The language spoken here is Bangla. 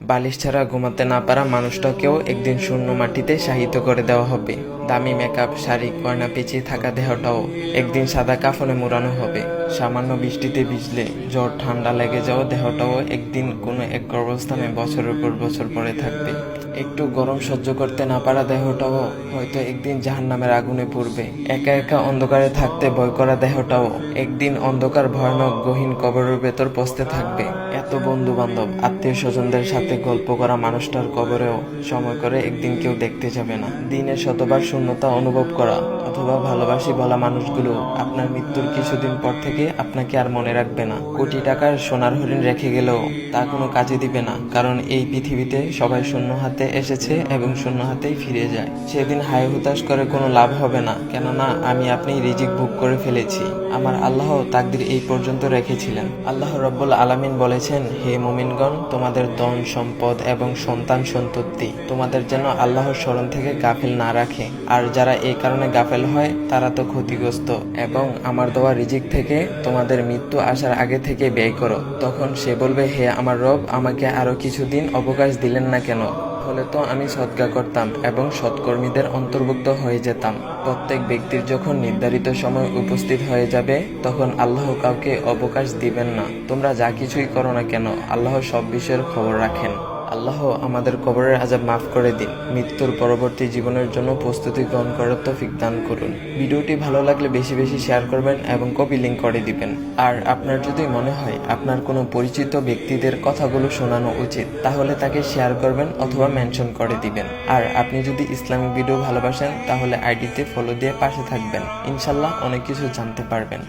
বালিশ ছাড়া ঘুমাতে না পারা মানুষটাকেও একদিন শূন্য মাটিতে শায়িত করে দেওয়া হবে। দামি মেকআপ, শাড়ি, গয়না পেঁচিয়ে থাকা দেহটাও একদিন সাদা কাফনে মোড়ানো হবে। সামান্য বৃষ্টিতে ভিজলে জ্বর ঠান্ডা লেগে যাওয়া দেহটাও একদিন কোনো এক গর্ভস্থানে বছরের পর বছর পরে থাকবে। একটু গরম সহ্য করতে না পারা দেহটাও হয়তো একদিন জাহান্নামের আগুনে পড়বে। একা একা অন্ধকারে থাকতে ভয় করা দেহটাও একদিন অন্ধকার ভয়ানক গহীন কবরের ভেতর পচতে থাকবে। এত বন্ধু বান্ধব, আত্মীয় স্বজনদের সাথে গল্প করা মানুষটার কবরেও সময় করে একদিন কেউ দেখতে যাবে না। দিনে শতবার শূন্যতা অনুভব করা অথবা ভালোবাসি বলা মানুষগুলো আপনার মৃত্যুর কিছুদিন পর থেকে আপনাকে আর মনে রাখবে না। কোটি টাকার সোনার হরিণ রেখে গেলেও তা কোনো কাজে দিবে না, কারণ এই পৃথিবীতে সবাই শূন্য হাতে এসেছে এবং শূন্য হাতেই ফিরে যায়। সেদিন হায় হুতাশ করে কোনো লাভ হবে না, কেননা আমি আপনি রিজিক ভোগ করে ফেলেছি। আমার আল্লাহ তাকদির এই পর্যন্ত রেখেছিলেন। আল্লাহ রব্বুল আলামিন বলেছেন, হে মুমিনগণ, তোমাদের ধন সম্পদ এবং সন্তান সন্ততি তোমাদের যেন আল্লাহর স্মরণ থেকে গাফেল না রাখে। আর যারা এই কারণে গাফেল হয় তারা তো ক্ষতিগ্রস্ত। এবং আমার দেওয়া রিজিক থেকে তোমাদের মৃত্যু আসার আগে থেকে ব্যয় করো। তখন সে বলবে, হে আমার রব, আমাকে আরো কিছুদিন অবকাশ দিলেন না কেন? হলে তো আমি সদকা করতাম এবং সৎকর্মীদের অন্তর্ভুক্ত হয়ে যেতাম। প্রত্যেক ব্যক্তির যখন নির্ধারিত সময় উপস্থিত হয়ে যাবে তখন আল্লাহ কাউকে অবকাশ দিবেন না। তোমরা যা কিছুই করো না কেন, আল্লাহ সব বিষয়ের খবর রাখেন। আল্লাহ আমাদের কবরের আযাব মাফ করে দিন। মৃত্যুর পরবর্তী জীবনের জন্য প্রস্তুতি গ্রহণ করার তৌফিক দান করুন। ভিডিওটি ভালো লাগলে বেশি বেশি শেয়ার করবেন এবং কপি লিংক করে দিবেন। আর আপনার যদি মনে হয় আপনার কোনো পরিচিত ব্যক্তিদের কথাগুলো শোনানো উচিত, তাহলে তাকে শেয়ার করবেন অথবা মেনশন করে দিবেন। আর আপনি যদি ইসলামিক ভিডিও ভালোবাসেন তাহলে আইডিতে ফলো দিয়ে পাশে থাকবেন। ইনশাল্লাহ অনেক কিছু জানতে পারবেন।